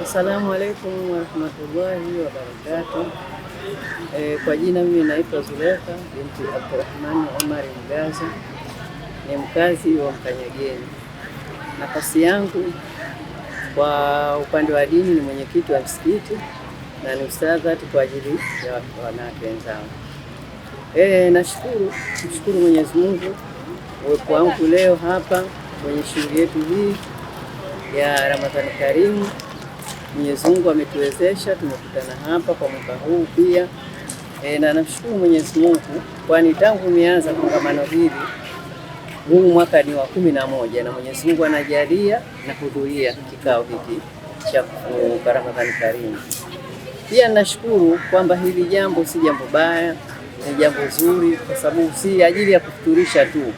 Assalamu alaikum warahmatullahi wabarakatuh. Kwa jina mimi naitwa Zulekha binti Abdurrahman Omar Mgaza, ni mkazi wa Mkanyageni. Nafasi yangu kwa upande wa dini ni mwenyekiti wa msikiti na ni ustadhati kwa ajili ya wanawake wenzangu. Nashukuru Mwenyezi Mungu uwepo wangu leo hapa kwenye shughuli yetu hii ya Ramadhani Karimu. Mwenyezi Mungu ametuwezesha tumekutana hapa kwa mwaka huu pia. Na namshukuru Mwenyezi Mungu kwani tangu nianza kongamano hili huu mwaka ni wa 11 na Mwenyezi Mungu anajalia na kuhudhuria kikao hiki cha Ramadhani Karimu. Pia nashukuru kwamba hili jambo si jambo baya, ni jambo zuri kwa sababu si ajili ya kufuturisha tu.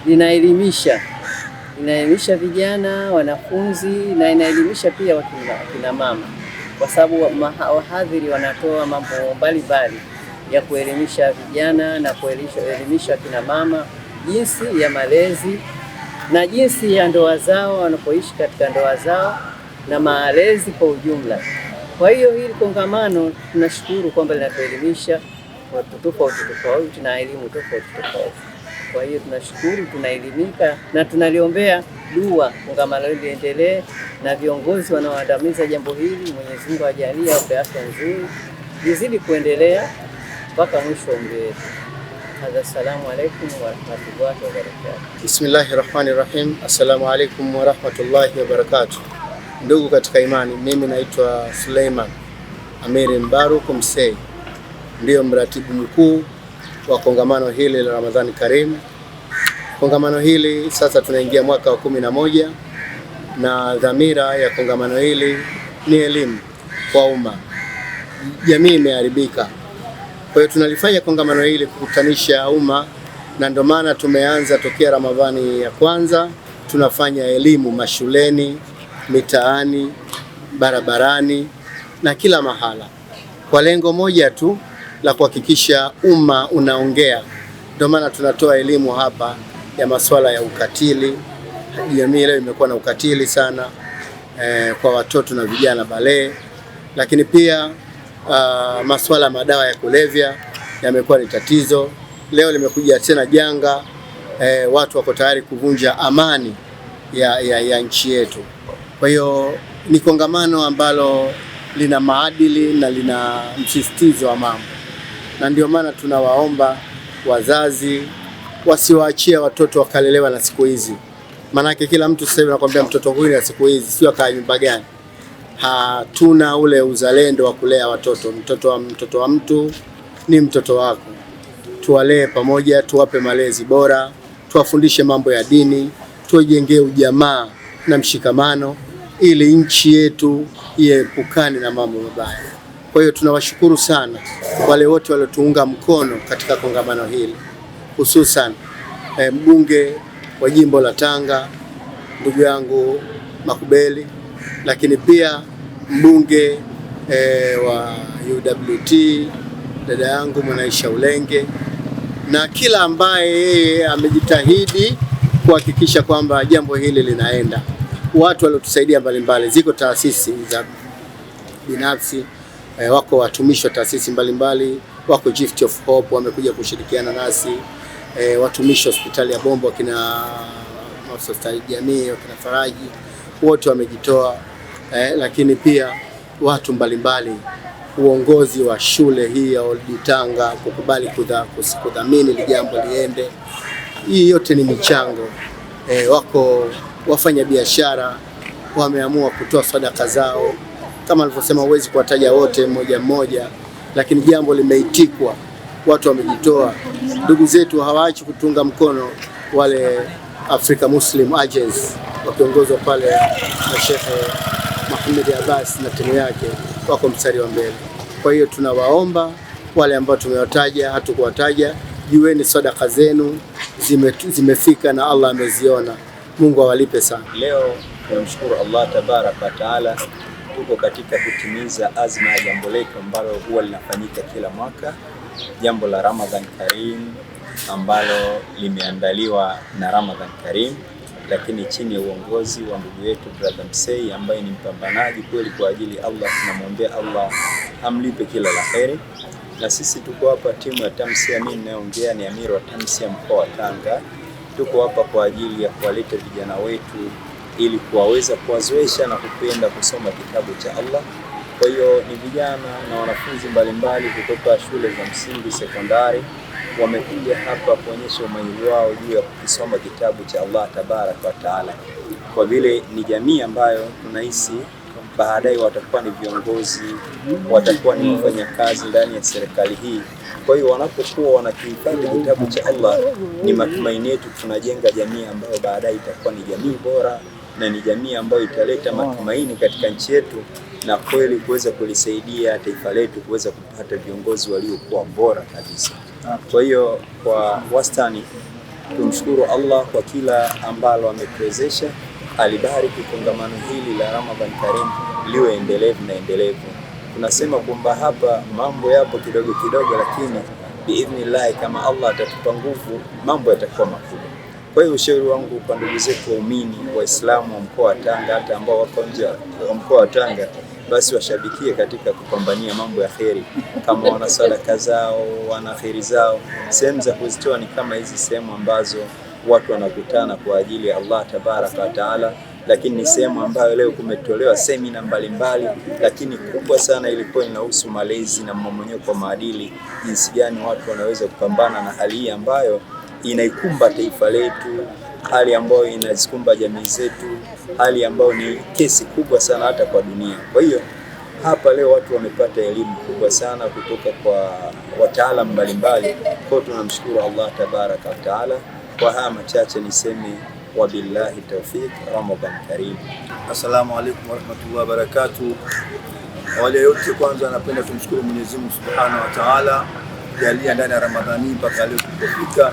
Linaelimisha vijana, wanafunzi na inaelimisha pia wakina mama, kwa sababu wahadhiri wanatoa mambo mbalimbali ya kuelimisha vijana na kuelimisha wakina mama jinsi ya malezi na jinsi ya ndoa zao, wanapoishi katika ndoa zao na malezi kwa ujumla. Kwa hiyo hili kongamano tunashukuru kwamba linatuelimisha watu tofauti na elimu tofauti. Kwa hiyo tunashukuru, tunaelimika na tunaliombea dua kongamano hili liendelee na viongozi wanaoandamiza jambo hili, Mwenyezi Mungu ajalie wape afya nzuri, lizidi kuendelea mpaka mwisho wa umri wetu. Assalamu alaikum warahmatullahi wabarakatuh. Bismillahirrahmanirrahim. Assalamu alaikum warahmatullahi wabarakatuh. Ndugu katika imani, mimi naitwa Suleiman Amiri Mbaruk Msei, ndio mratibu mkuu wa kongamano hili la Ramadhani Karimu. Kongamano hili sasa tunaingia mwaka wa 11 na dhamira ya kongamano hili ni elimu kwa umma. Jamii imeharibika. Kwa hiyo tunalifanya kongamano hili kukutanisha umma, na ndio maana tumeanza tokea Ramadhani ya kwanza tunafanya elimu mashuleni, mitaani, barabarani na kila mahala, kwa lengo moja tu la kuhakikisha umma unaongea. Ndio maana tunatoa elimu hapa ya masuala ya ukatili. Jamii leo imekuwa na ukatili sana kwa watoto na vijana balee, lakini pia masuala ya madawa ya kulevya yamekuwa ni tatizo. Leo limekuja tena janga, watu wako tayari kuvunja amani ya nchi yetu. Kwa hiyo ni kongamano ambalo lina maadili na lina msisitizo wa mambo, na ndio maana tunawaomba wazazi wasiwaachie watoto wakalelewa na siku hizi. Manake kila mtu sasa hivi anakuambia mtoto huyu na siku hizi sio kaa nyumba gani. Hatuna ule uzalendo wa kulea watoto. Mtoto wa mtu ni mtoto wako. Tuwalee pamoja, tuwape malezi bora, tuwafundishe mambo ya dini, tuwajengee ujamaa na mshikamano ili nchi yetu iepukane na mambo mabaya. Kwa hiyo tunawashukuru sana wale wote waliotuunga mkono katika kongamano hili, hususan mbunge wa jimbo la Tanga ndugu yangu Makubeli, lakini pia mbunge wa UWT dada yangu Mwanaisha Ulenge, na kila ambaye yeye amejitahidi kuhakikisha kwamba jambo hili linaenda. Watu waliotusaidia mbalimbali, ziko taasisi za binafsi, wako watumishi wa taasisi mbalimbali, wako Gift of Hope wamekuja kushirikiana nasi, watumishi wa hospitali ya Bombo, wakina hospitali jamii, wakina Faraji, wote wamejitoa, lakini pia watu mbalimbali, uongozi wa shule hii ya Old Tanga kukubali kudhamini ili jambo liende. Hii yote ni michango. Wako wafanya biashara wameamua kutoa sadaka zao, kama alivyosema huwezi kuwataja wote mmoja mmoja, lakini jambo limeitikwa, watu wamejitoa. Ndugu zetu hawaachi kutunga mkono wale Africa Muslim Agency wakiongozwa pale na Sheikh Mohamed Abbas na timu yake, wako mstari wa mbele. Kwa hiyo tunawaomba wale ambao tumewataja, hatukuwataja, jueni sadaka zenu zimefika na Allah ameziona. Mungu awalipe sana. Leo tunamshukuru Allah tabaraka wa taala, tuko katika kutimiza azma ya jambo letu ambalo huwa linafanyika kila mwaka, jambo la Ramadhan Karim ambalo limeandaliwa na Ramadhan Karim. lakini chini ya uongozi wa ndugu yetu brother Msei ambaye ni mpambanaji kweli kwa ajili ya Allah. Tunamwombea Allah amlipe kila la kheri. Na sisi tuko hapa timu ya Tamsia, mimi ninayeongea ni Amiri wa Tamsia mkoa wa Tanga. Tuko hapa kwa ajili ya kuwaleta vijana wetu ili kuwaweza kuwazoesha na kupenda kusoma kitabu cha Allah. Kwa hiyo ni vijana na wanafunzi mbalimbali kutoka shule za msingi, sekondari, wamekuja hapa kuonyesha umahiri wao juu ya kusoma kitabu cha Allah tabaraka wa taala, kwa vile ni jamii ambayo tunahisi baadaye watakuwa ni viongozi, watakuwa ni wafanyakazi ndani ya serikali hii. Kwa hiyo wanapokuwa wanakihifadhi kitabu cha Allah, ni matumaini yetu tunajenga jamii ambayo baadaye itakuwa ni jamii bora na ni jamii ambayo italeta matumaini katika nchi yetu na kweli kuweza kulisaidia taifa letu kuweza kupata viongozi waliokuwa bora kabisa. Kwa hiyo kwa wastani tumshukuru Allah kwa kila ambalo ametuwezesha. Alibariki kongamano hili la Ramadhan Karim liwe endelevu na endelevu. Tunasema kwamba hapa mambo yapo kidogo kidogo, lakini biidhnillah kama Allah atatupa nguvu mambo yatakuwa makubwa. Kwa hiyo ushauri wangu kwa ndugu zetu waumini Waislamu wa mkoa wa Tanga, hata ambao wako nje wa mkoa wa Tanga, basi washabikie katika kupambania mambo ya kheri. Kama wana sadaka zao, wana kheri zao, sehemu za kuzitoa ni kama hizi sehemu ambazo watu wanakutana kwa ajili ya Allah tabaraka wa taala. Lakini ni sehemu ambayo leo kumetolewa semina mbalimbali, lakini kubwa sana ilikuwa inahusu malezi na mmomonyoko wa maadili, jinsi gani watu wanaweza kupambana na hali hii ambayo inaikumba taifa letu, hali ambayo inazikumba jamii zetu, hali ambayo ni kesi kubwa sana hata kwa dunia. Kwa hiyo hapa leo watu wamepata elimu kubwa sana kutoka kwa wataalamu mbalimbali. Kwa tunamshukuru Allah tabaraka wa taala. Kwa haya machache niseme wabillahi tawfiq. Ramadhan Karim. Assalamu alaikum warahmatullahi wabarakatuh. Wale yote kwanza napenda kumshukuru Mwenyezi Mungu Subhanahu wa Ta'ala jalia ndani ya Ramadhani mpaka leo tulipofika,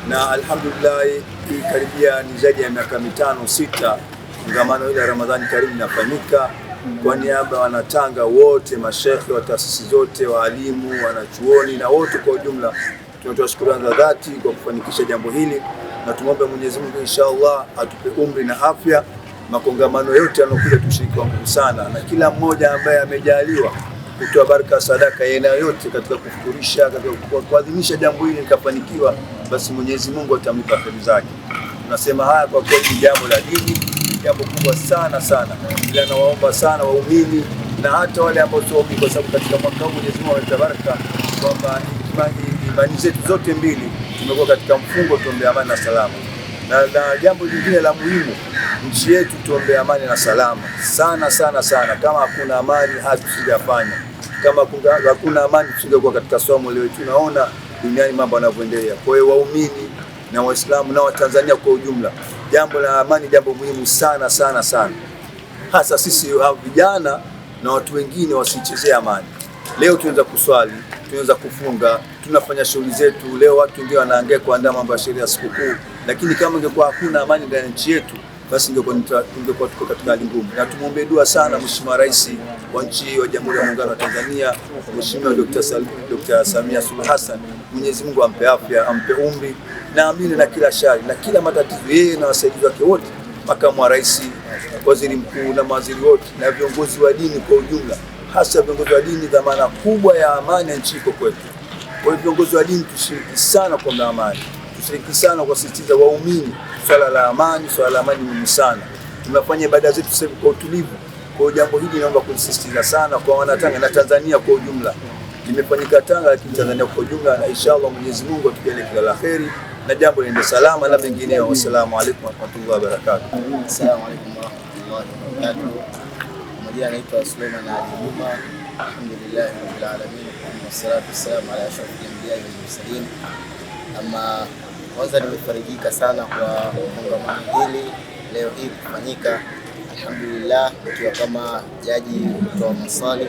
na alhamdulillah hii karibia ni zaidi ya miaka 5-6 kongamano ile Ramadhani Karim linafanyika kwa niaba ya Wanatanga wote, mashekhe wa taasisi zote, waalimu, wanachuoni na wote kwa ujumla. Tunatoa shukrani za dhati kwa kufanikisha jambo hili, na tumwombe Mwenyezi Mungu inshallah atupe umri na afya. Makongamano yote yanokuja tushiriki kwa nguvu sana, na kila mmoja ambaye amejaliwa kutoa baraka sadaka aina yote katika kufukurisha, katika kuadhimisha jambo hili likafanikiwa, basi Mwenyezi Mungu atamlipa kheri zake. Tunasema haya kwa kweli jambo la dini, jambo kubwa sana sana. Ila nawaomba sana waumini na hata wale ambao sio waumini, kwa sababu katika mwaka huu Mwenyezi Mungu ametabaraka kwamba imani zetu zote mbili tumekuwa katika mfungo tuombe amani na salama. Na jambo lingine la muhimu, nchi yetu tuombe amani na salama sana sana sana. Kama hakuna amani hatusingefanya, kama hakuna amani tusingekuwa katika somo leo. Tunaona duniani mambo yanavyoendelea. Kwa hiyo waumini na Waislamu na Watanzania kwa ujumla, jambo la amani jambo muhimu sana sana sana, hasa sisi vijana na watu wengine wasichezee amani. Leo tunaweza kuswali, tunaweza kufunga, tunafanya shughuli zetu. Leo watu ndio wanaangalia kuandaa mambo ya sheria sikukuu, lakini kama ingekuwa hakuna amani ndani ya nchi yetu, basi tungekuwa tuko katika hali ngumu. Na tumuombe dua sana Mheshimiwa Rais wa nchi wa Jamhuri ya Muungano wa Tanzania, Mheshimiwa Dr. Samia Suluhu Hassan. Mwenyezi Mungu ampe afya, ampe umri na amini na kila shari na kila matatizo, yeye na wasaidizi wake wote, makamu wa rais, waziri mkuu na mawaziri wote na viongozi wa dini kwa ujumla, hasa viongozi wa dini. Dhamana kubwa ya amani ya nchi iko kwetu. Kwa hiyo viongozi wa dini tushiriki sana kwa amani, tushiriki sana kwa sisitiza waumini swala la amani. Swala la amani ni sana. Tunafanya ibada zetu sasa kwa utulivu. Kwa hiyo jambo hili naomba kulisisitiza sana kwa Wanatanga na Tanzania kwa ujumla. Limefanyika Tanga lakini Tanzania kwa ujumla, na inshallah Mwenyezi Mungu atujalie kila la kheri na jambo liende salama na mengineyo. Wassalamu alaykum warahmatullahi wabarakatuh. Assalamu alaykum warahmatullahi wabarakatuh. Majina anaitwa Suleiman Ali Juma. Alhamdulillah rabbil alamin, wassalatu wassalamu ala ashrafil anbiya wal mursalin. Ama kwanza nimefarijika sana kwa kongamano hili leo hii kufanyika. Alhamdulillah, tukiwa kama jaji kutoa maswali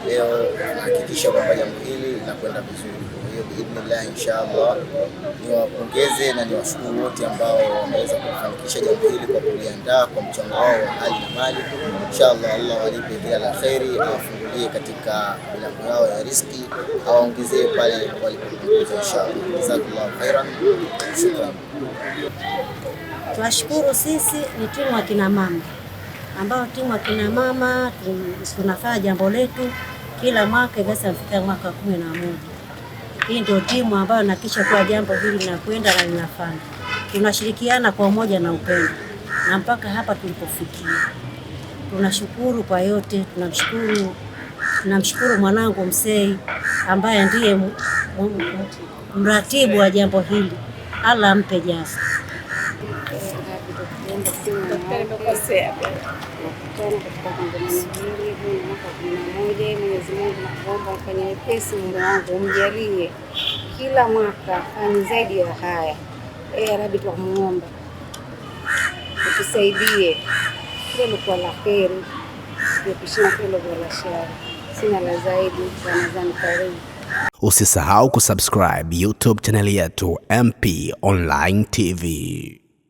leo tunahakikisha kwamba jambo hili linakwenda vizuri. Kwa hiyo biidhnillah inshallah niwapongeze na niwashukuru wote ambao wameweza kufanikisha jambo hili kwa kuliandaa kwa mchango wao wa hali na mali. Inshallah Allah walipe kila la kheri, awafungulie katika milango yao ya riziki, awaongezee pale walipopunguza inshallah. Jazakallahu khairan. Shukran. Tunashukuru, sisi ni timu ya kina mama ambao timu ya kina mama tunafanya jambo letu kila mwaka basi afika mwaka 11. Hii ndio timu ambayo inahakikisha kwa jambo hili linakwenda na linafanya. Tunashirikiana kwa umoja na upendo na mpaka hapa tulipofikia. Tunashukuru kwa yote, tunamshukuru mwanangu Msei ambaye ndiye mratibu wa jambo hili. Allah ampe jaza. Mwenyezi Mungu nakuomba ufanye wepesi mume wangu, umjalie kila mwaka fanye zaidi ya haya. Ya Rabbi, tunamuomba utusaidie kile kwa la kheri, tuepushe kile kwa la shari. Sina la zaidi, Ramadhani karimu. Usisahau kusubscribe YouTube channel yetu MP Online TV.